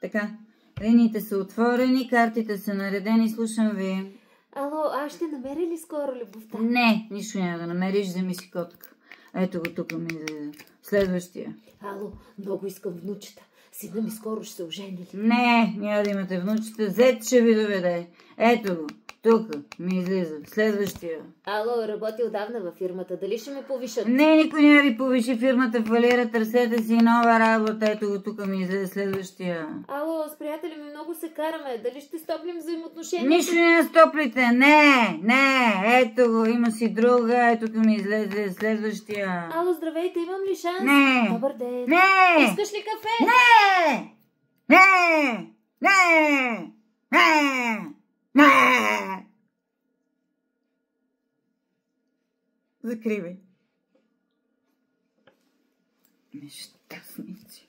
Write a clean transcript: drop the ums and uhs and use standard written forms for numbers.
Така, линиите са отворени, картите са наредени, слушам ви. Ало, аз ще намеря ли скоро любовта? Не, нищо няма да намериш, вземи си котка. Ето го тук ми излезе. Следващия. Ало, много искам внучета. Сина ми скоро ще се ожени ли? Не, няма да имате внучета. Зет ще ви доведе. Ето го. Тук ми излиза. Следващия. Ало, работи отдавна във фирмата. Дали ще ме повишат? Не, никой няма ви повиши, фирмата фалира, търсете си нова работа. Ето го, тук ми излезе следващия. Ало, с приятели ми много се караме. Дали ще стоплим взаимоотношения? Нищо не стоплите. Не, ето го, има си друга. Ето тук ми излезе следващия. Ало, здравейте, имам ли шанс? Не. Добър ден. Не. Искаш ли кафе? Не! Не! Не! Не! Не! Закривай. Нещастници.